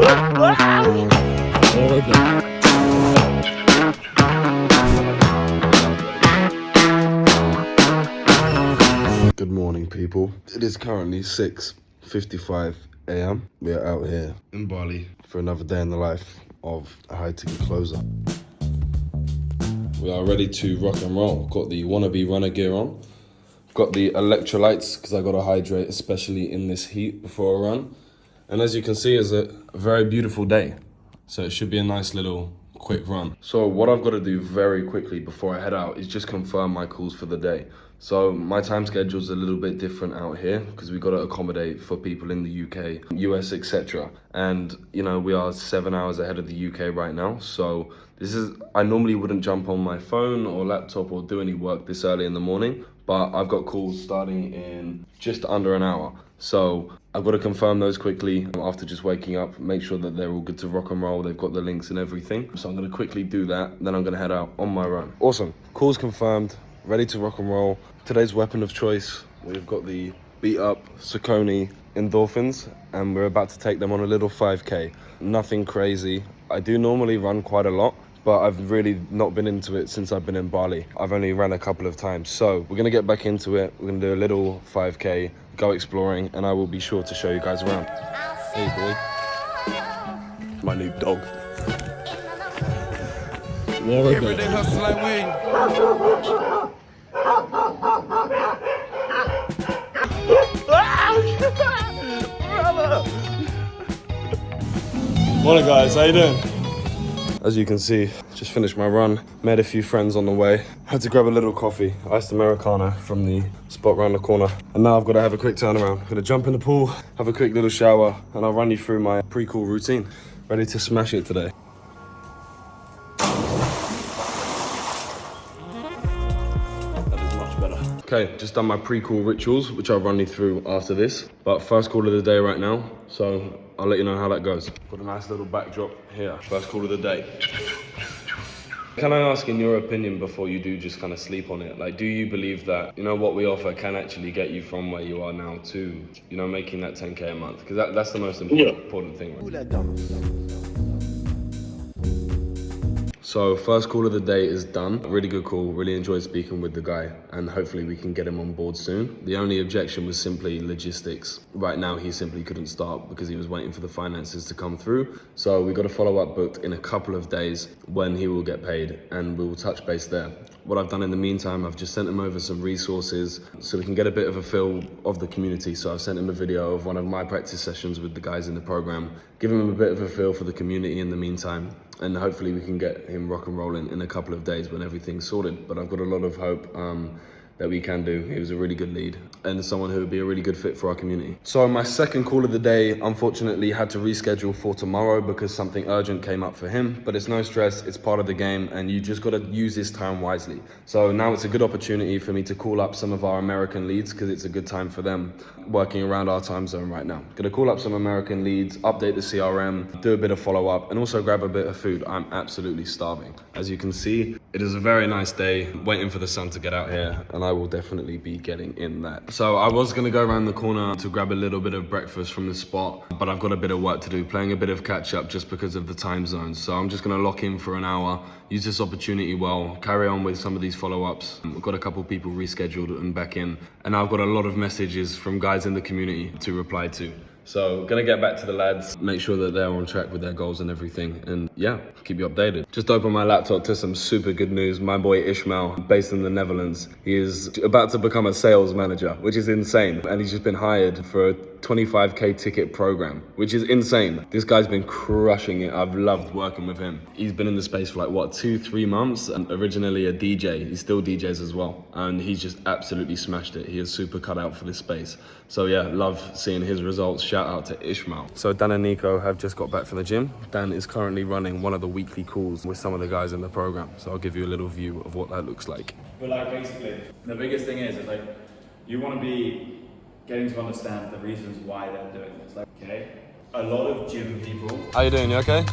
Good morning, people. It is currently 6:55 a.m. We are out here in Bali for another day in the life of a high-ticket closer. We are ready to rock and roll. Got the wannabe runner gear on. Got the electrolytes because I got to hydrate, especially in this heat before a run. And as you can see, it's a very beautiful day. So it should be a nice little quick run. So what I've got to do very quickly before I head out is just confirm my calls for the day. So my time schedule is a little bit different out here because we've got to accommodate for people in the UK, US, etc. And you know, we are 7 hours ahead of the UK right now. So I normally wouldn't jump on my phone or laptop or do any work this early in the morning, but I've got calls starting in just under an hour. So I've got to confirm those quickly after just waking up, make sure that they're all good to rock and roll. They've got the links and everything. So I'm going to quickly do that. Then I'm going to head out on my run. Awesome. Calls confirmed, ready to rock and roll. Today's weapon of choice, we've got the beat up Saucony Endorphins, and we're about to take them on a little 5K. Nothing crazy. I do normally run quite a lot, but I've really not been into it since I've been in Bali. I've only ran a couple of times. So we're gonna get back into it. We're gonna do a little 5K, go exploring, and I will be sure to show you guys around. Hey boy. My new dog. Everyday hustle like Wayne. Morning guys, how you doing? As you can see, just finished my run, met a few friends on the way, had to grab a little coffee, iced Americano from the spot around the corner, and now I've got to have a quick turnaround. I'm gonna jump in the pool, have a quick little shower, and I'll run you through my pre-cool routine. Ready to smash it today. That is much better. Okay, just done my pre-cool rituals, which I'll run you through after this, but first call of the day right now, so I'll let you know how that goes. Got a nice little backdrop here. First call of the day. Can I ask, in your opinion, before you do just kind of sleep on it, like, do you believe that, you know, what we offer can actually get you from where you are now to, you know, making that 10K a month? Because that's the most important thing, right? So first call of the day is done. Really good call, really enjoyed speaking with the guy, and hopefully we can get him on board soon. The only objection was simply logistics. Right now he simply couldn't start because he was waiting for the finances to come through. So we got a follow-up booked in a couple of days when he will get paid, and we will touch base there. What I've done in the meantime, I've just sent him over some resources so we can get a bit of a feel of the community. So I've sent him a video of one of my practice sessions with the guys in the program, giving him a bit of a feel for the community in the meantime. And hopefully we can get him rock and rolling in a couple of days when everything's sorted. But I've got a lot of hope that we can do. He was a really good lead and someone who would be a really good fit for our community. So my second call of the day, unfortunately, had to reschedule for tomorrow because something urgent came up for him, but it's no stress, it's part of the game, and you just gotta use this time wisely. So now it's a good opportunity for me to call up some of our American leads because it's a good time for them working around our time zone right now. Gonna call up some American leads, update the CRM, do a bit of follow-up, and also grab a bit of food. I'm absolutely starving. As you can see, it is a very nice day, waiting for the sun to get out here, and I will definitely be getting in that. So I was gonna go around the corner to grab a little bit of breakfast from the spot, but I've got a bit of work to do, playing a bit of catch up just because of the time zones. So I'm just gonna lock in for an hour, use this opportunity well, carry on with some of these follow-ups. We've got a couple people rescheduled and back in, and I've got a lot of messages from guys in the community to reply to. So gonna get back to the lads, make sure that they're on track with their goals and everything, and yeah, keep you updated. Just opened my laptop to some super good news. My boy Ishmael, based in the Netherlands, he is about to become a sales manager, which is insane. And he's just been hired for a 25K ticket program, which is insane. This guy's been crushing it. I've loved working with him. He's been in the space for like, what, 2-3 months, and originally a DJ. He still DJs as well, and he's just absolutely smashed it. He is super cut out for this space. So yeah, love seeing his results. Shout out to Ishmael. So Dan and Nico have just got back from the gym. Dan is currently running one of the weekly calls with some of the guys in the program. So I'll give you a little view of what that looks like. But like basically, the biggest thing is like, you want to be getting to understand the reasons why they're doing this. Like, okay, a lot of gym people. How you doing? You okay?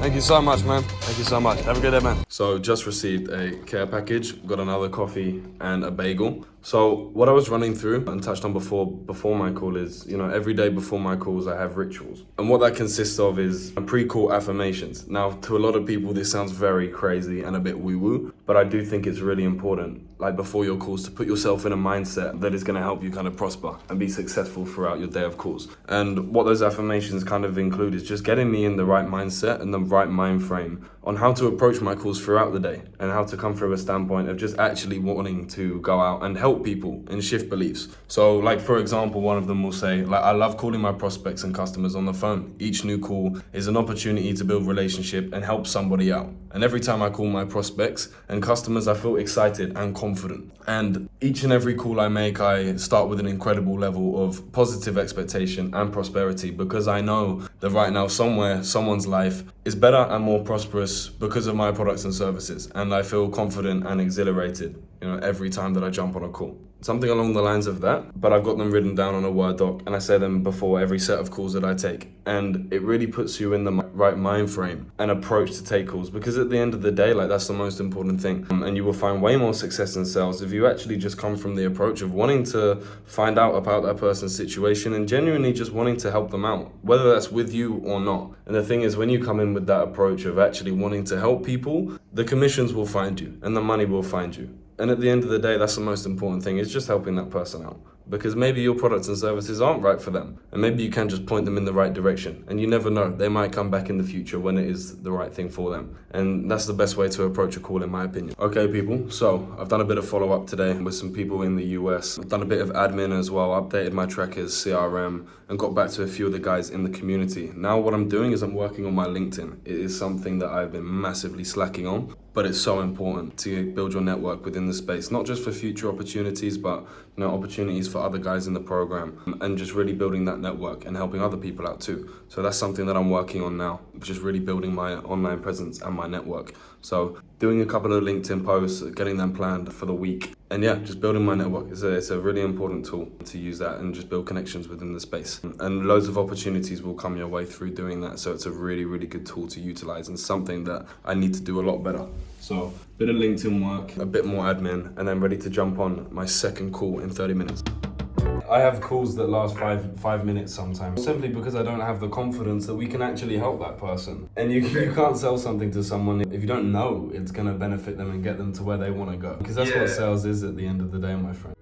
Thank you so much, man. Thank you so much. Have a good day, man. So just received a care package. Got another coffee and a bagel. So what I was running through and touched on before my call is, every day before my calls, I have rituals. And what that consists of is pre-call affirmations. Now, to a lot of people, this sounds very crazy and a bit woo-woo, but I do think it's really important, like before your calls, to put yourself in a mindset that is going to help you kind of prosper and be successful throughout your day of calls. And what those affirmations kind of include is just getting me in the right mindset and the right mind frame on how to approach my calls throughout the day and how to come from a standpoint of just actually wanting to go out and help people and shift beliefs. So like, for example, one of them will say, like, I love calling my prospects and customers on the phone. Each new call is an opportunity to build relationship and help somebody out. And every time I call my prospects and customers, I feel excited and confident. And each and every call I make, I start with an incredible level of positive expectation and prosperity, because I know that right now somewhere, someone's life is better and more prosperous because of my products and services. And I feel confident and exhilarated, every time that I jump on a call. Something along the lines of that, but I've got them written down on a Word doc and I say them before every set of calls that I take. And it really puts you in the right mind frame and approach to take calls, because at the end of the day, like, that's the most important thing. And you will find way more success in sales if you actually just come from the approach of wanting to find out about that person's situation and genuinely just wanting to help them out, whether that's with you or not. And the thing is, when you come in with that approach of actually wanting to help people, the commissions will find you and the money will find you. And at the end of the day, that's the most important thing, is just helping that person out. Because maybe your products and services aren't right for them. And maybe you can just point them in the right direction. And you never know, they might come back in the future when it is the right thing for them. And that's the best way to approach a call, in my opinion. Okay, people, so I've done a bit of follow-up today with some people in the US. I've done a bit of admin as well, updated my trackers, CRM, and got back to a few of the guys in the community. Now what I'm doing is I'm working on my LinkedIn. It is something that I've been massively slacking on, but it's so important to build your network within the space, not just for future opportunities, but opportunities for other guys in the program, and just really building that network and helping other people out too. So that's something that I'm working on now, just really building my online presence and my network. So doing a couple of LinkedIn posts, getting them planned for the week, and yeah, just building my network. It's a really important tool to use that and just build connections within the space. And loads of opportunities will come your way through doing that. So it's a really, really good tool to utilize and something that I need to do a lot better. So a bit of LinkedIn work, a bit more admin, and then ready to jump on my second call in 30 minutes. I have calls that last five minutes sometimes, simply because I don't have the confidence that we can actually help that person. And you can't sell something to someone if you don't know it's going to benefit them and get them to where they want to go. Because that's what sales is at the end of the day, my friend.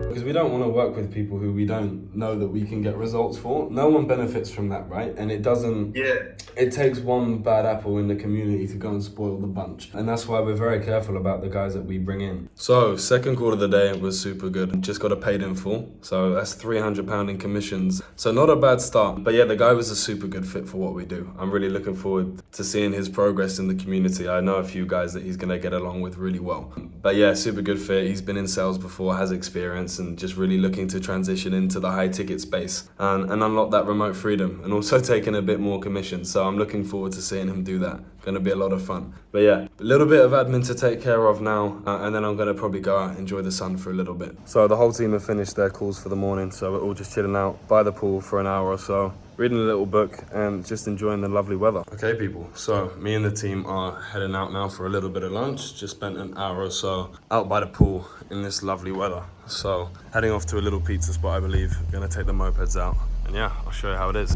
Because we don't want to work with people who we don't know that we can get results for. No one benefits from that, right? And it doesn't... It takes one bad apple in the community to go and spoil the bunch. And that's why we're very careful about the guys that we bring in. So, second call of the day was super good. Just got a paid in full. So that's £300 in commissions. So not a bad start. But yeah, the guy was a super good fit for what we do. I'm really looking forward to seeing his progress in the community. I know a few guys that he's going to get along with really well. But yeah, super good fit. He's been in sales before, has experience, and just really looking to transition into the high ticket space and unlock that remote freedom, and also taking a bit more commission. So I'm looking forward to seeing him do that. Going to be a lot of fun. But yeah, a little bit of admin to take care of now, and then I'm going to probably go out and enjoy the sun for a little bit. So the whole team have finished their calls for the morning, so we're all just chilling out by the pool for an hour or so, reading a little book and just enjoying the lovely weather. Okay, people, so me and the team are heading out now for a little bit of lunch. Just spent an hour or so out by the pool in this lovely weather. So heading off to a little pizza spot, I believe. Gonna take the mopeds out, and yeah, I'll show you how it is.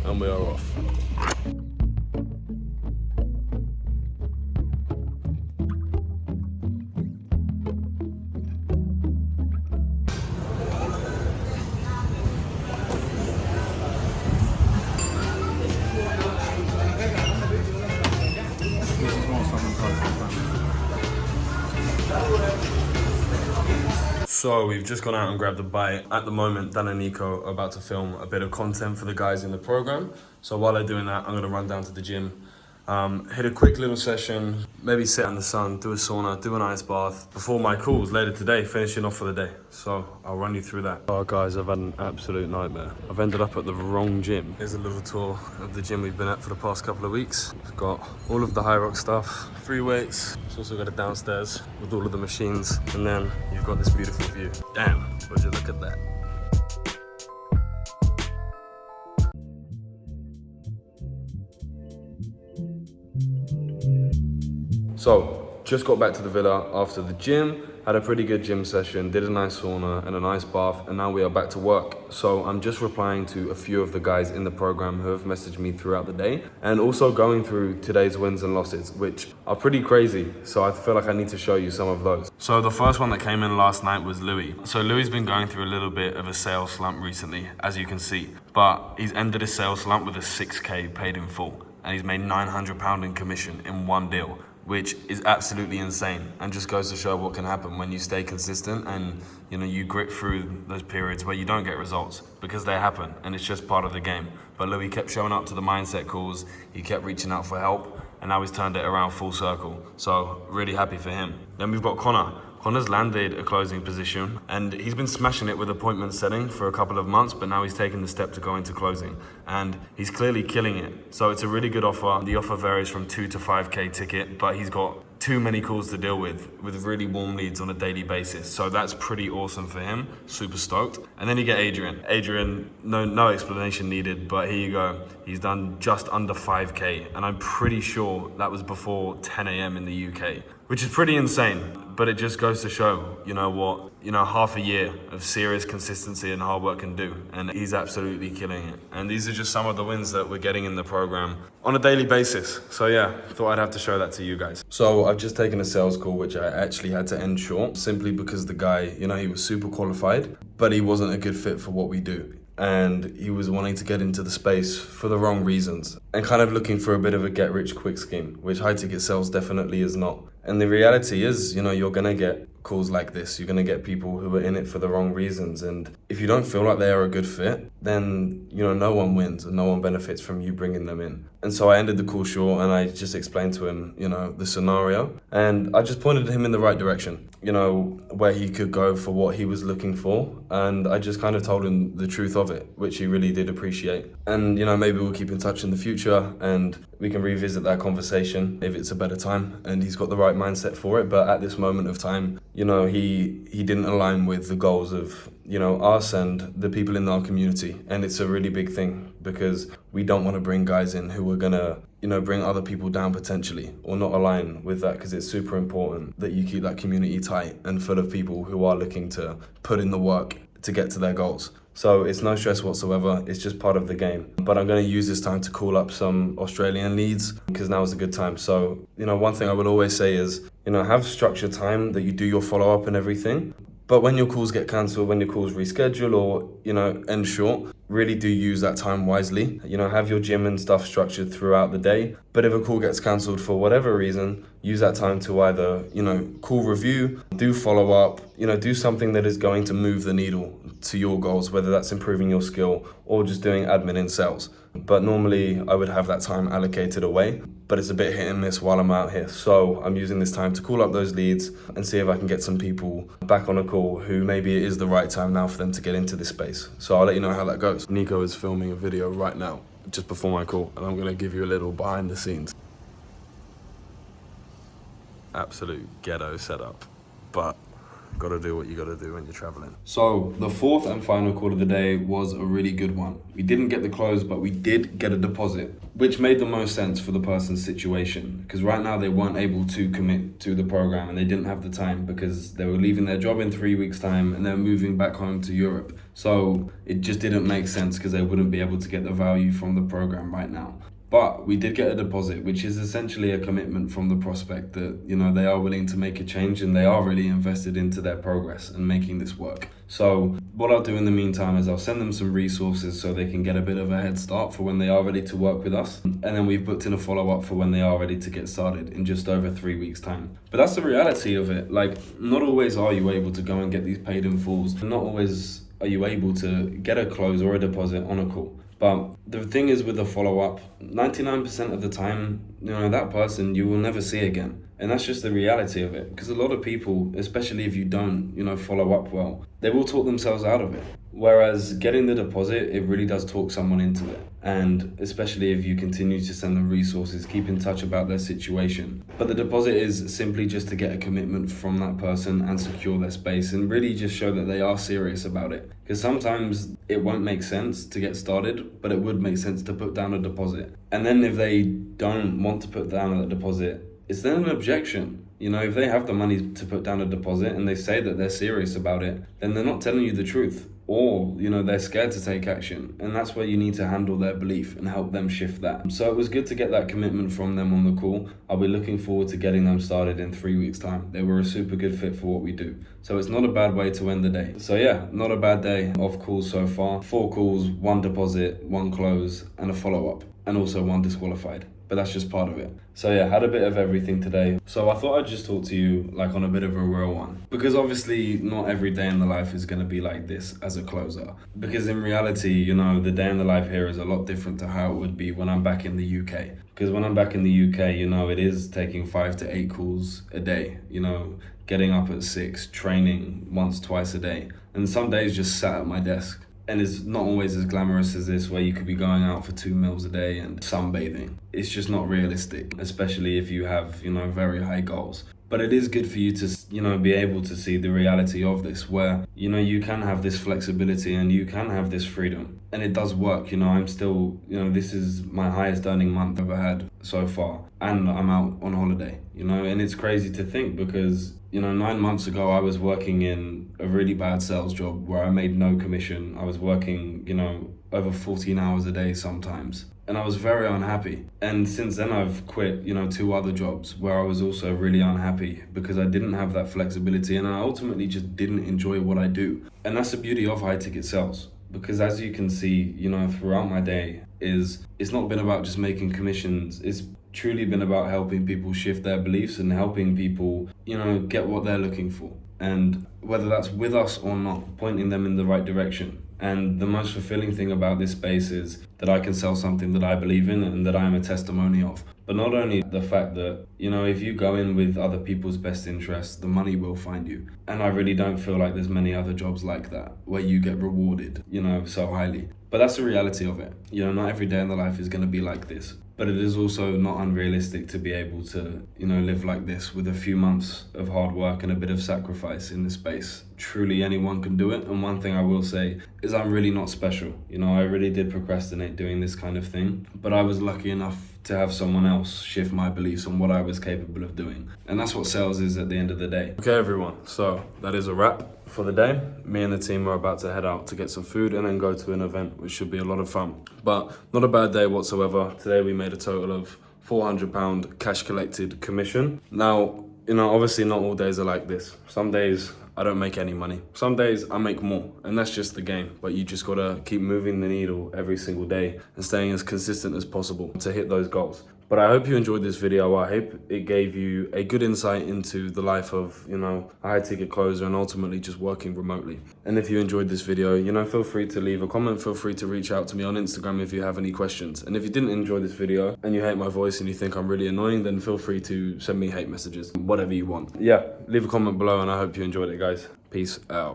And we are off. So we've just gone out and grabbed a bite. At the moment, Dan and Nico are about to film a bit of content for the guys in the program. So while they're doing that, I'm gonna run down to the gym, hit a quick little session, maybe sit in the sun, do a sauna, do an ice bath before my calls later today, finishing off for the day. So I'll run you through that. Oh guys, I've had an absolute nightmare. I've ended up at the wrong gym. Here's a little tour of the gym we've been at for the past couple of weeks. We've got all of the high rock stuff, free weights. It's also got a downstairs with all of the machines. And then you've got this beautiful view. Damn, would you look at that? So, just got back to the villa after the gym, had a pretty good gym session, did a nice sauna and a nice bath, and now we are back to work. So I'm just replying to a few of the guys in the program who have messaged me throughout the day, and also going through today's wins and losses, which are pretty crazy. So I feel like I need to show you some of those. So the first one that came in last night was Louis. So Louis's been going through a little bit of a sales slump recently, as you can see, but he's ended his sales slump with a 6K paid in full, and he's made £900 in commission in one deal, which is absolutely insane and just goes to show what can happen when you stay consistent and you grit through those periods where you don't get results, because they happen and it's just part of the game. But Louis kept showing up to the mindset calls, he kept reaching out for help, and now he's turned it around full circle. So really happy for him. Then we've got Connor. Connor's landed a closing position and he's been smashing it with appointment setting for a couple of months, but now he's taken the step to go into closing and he's clearly killing it. So it's a really good offer. The offer varies from 2 to 5K ticket, but he's got too many calls to deal with really warm leads on a daily basis. So that's pretty awesome for him. Super stoked. And then you get Adrian. Adrian, no explanation needed, but here you go. He's done just under 5K and I'm pretty sure that was before 10 a.m. in the UK, which is pretty insane. But it just goes to show, what half a year of serious consistency and hard work can do. And he's absolutely killing it. And these are just some of the wins that we're getting in the program on a daily basis. So yeah, thought I'd have to show that to you guys. So I've just taken a sales call, which I actually had to end short, simply because the guy, he was super qualified, but he wasn't a good fit for what we do. And he was wanting to get into the space for the wrong reasons and kind of looking for a bit of a get rich quick scheme, which high ticket sales definitely is not. And the reality is, you're gonna get calls like this. You're gonna get people who are in it for the wrong reasons. And if you don't feel like they are a good fit, then, no one wins and no one benefits from you bringing them in. And so I ended the call short and I just explained to him, the scenario. And I just pointed him in the right direction, where he could go for what he was looking for. And I just kind of told him the truth of it, which he really did appreciate. And, maybe we'll keep in touch in the future and we can revisit that conversation if it's a better time and he's got the right mindset for it. But at this moment of time, he didn't align with the goals of, us and the people in our community. And it's a really big thing because we don't want to bring guys in who are gonna, bring other people down potentially or not align with that, because it's super important that you keep that community tight and full of people who are looking to put in the work to get to their goals. So it's no stress whatsoever, it's just part of the game. But I'm going to use this time to call up some Australian leads because now is a good time. So, one thing I would always say is, have structured time that you do your follow-up and everything. But when your calls get cancelled, when your calls reschedule or, end short, really do use that time wisely. Have your gym and stuff structured throughout the day. But if a call gets cancelled for whatever reason, use that time to either, call review, do follow up, do something that is going to move the needle to your goals, whether that's improving your skill or just doing admin in sales. But normally I would have that time allocated away, but it's a bit hit and miss while I'm out here. So I'm using this time to call up those leads and see if I can get some people back on a call who maybe it is the right time now for them to get into this space. So I'll let you know how that goes. Nico is filming a video right now, just before my call, and I'm gonna give you a little behind the scenes. Absolute ghetto setup, but gotta do what you gotta do when you're traveling. So the fourth and final call of the day was a really good one. We didn't get the close, but we did get a deposit, which made the most sense for the person's situation, because right now they weren't able to commit to the program and they didn't have the time because they were leaving their job in 3 weeks' time and they're moving back home to Europe. So it just didn't make sense because they wouldn't be able to get the value from the program right now. But we did get a deposit, which is essentially a commitment from the prospect that, they are willing to make a change and they are really invested into their progress and making this work. So what I'll do in the meantime is I'll send them some resources so they can get a bit of a head start for when they are ready to work with us. And then we've booked in a follow-up for when they are ready to get started in just over 3 weeks' time. But that's the reality of it. Not always are you able to go and get these paid in fulls. Not always are you able to get a close or a deposit on a call. But the thing is with the follow-up, 99% of the time, that person you will never see again. And that's just the reality of it. Because a lot of people, especially if you don't, follow up well, they will talk themselves out of it. Whereas getting the deposit, it really does talk someone into it. And especially if you continue to send them resources, keep in touch about their situation. But the deposit is simply just to get a commitment from that person and secure their space and really just show that they are serious about it. Because sometimes it won't make sense to get started, but it would make sense to put down a deposit. And then if they don't want to put down a deposit, it's then an objection. You know, if they have the money to put down a deposit and they say that they're serious about it, then they're not telling you the truth. Or, you know, they're scared to take action. And that's where you need to handle their belief and help them shift that. So it was good to get that commitment from them on the call. I'll be looking forward to getting them started in 3 weeks' time. They were a super good fit for what we do. So it's not a bad way to end the day. So yeah, not a bad day of calls so far. 4 calls, 1 deposit, 1 close, and a follow-up. And also 1 disqualified. But that's just part of it. So yeah, had a bit of everything today. So I thought I'd just talk to you like on a bit of a real one. Because obviously not every day in the life is gonna be like this as a closer. Because in reality, you know, the day in the life here is a lot different to how it would be when I'm back in the UK. Because when I'm back in the UK, you know, it is taking 5 to 8 calls a day, you know, getting up at 6, training once, twice a day. And some days just sat at my desk. And it's not always as glamorous as this, where you could be going out for 2 meals a day and sunbathing. It's just not realistic, especially if you have, you know, very high goals. But it is good for you to, you know, be able to see the reality of this, where, you know, you can have this flexibility and you can have this freedom. And it does work, you know, I'm still, you know, this is my highest earning month I've ever had so far. And I'm out on holiday, you know, and it's crazy to think because, you know, 9 months ago, I was working in a really bad sales job where I made no commission. I was working, you know, over 14 hours a day sometimes. And I was very unhappy. And since then, I've quit, you know, 2 other jobs where I was also really unhappy because I didn't have that flexibility and I ultimately just didn't enjoy what I do. And that's the beauty of high ticket sales. Because as you can see, you know, throughout my day it's not been about just making commissions. It's truly been about helping people shift their beliefs and helping people, you know, get what they're looking for. And whether that's with us or not, pointing them in the right direction. And the most fulfilling thing about this space is that I can sell something that I believe in and that I am a testimony of. But not only the fact that, you know, if you go in with other people's best interests, the money will find you. And I really don't feel like there's many other jobs like that where you get rewarded, you know, so highly. But that's the reality of it. You know, not every day in the life is going to be like this. But it is also not unrealistic to be able to, you know, live like this with a few months of hard work and a bit of sacrifice in this space. Truly anyone can do it. And one thing I will say is I'm really not special. You know, I really did procrastinate doing this kind of thing, but I was lucky enough to have someone else shift my beliefs on what I was capable of doing. And that's what sales is at the end of the day. Okay, everyone. So that is a wrap for the day. Me and the team are about to head out to get some food and then go to an event, which should be a lot of fun. But not a bad day whatsoever. Today we made a total of £400 cash collected commission. Now, you know, obviously not all days are like this. Some days I don't make any money. Some days I make more, and that's just the game. But you just gotta keep moving the needle every single day and staying as consistent as possible to hit those goals. But I hope you enjoyed this video. I hope it gave you a good insight into the life of, you know, a high ticket closer and ultimately just working remotely. And if you enjoyed this video, you know, feel free to leave a comment. Feel free to reach out to me on Instagram if you have any questions. And if you didn't enjoy this video and you hate my voice and you think I'm really annoying, then feel free to send me hate messages, whatever you want. Yeah, leave a comment below and I hope you enjoyed it, guys. Peace out.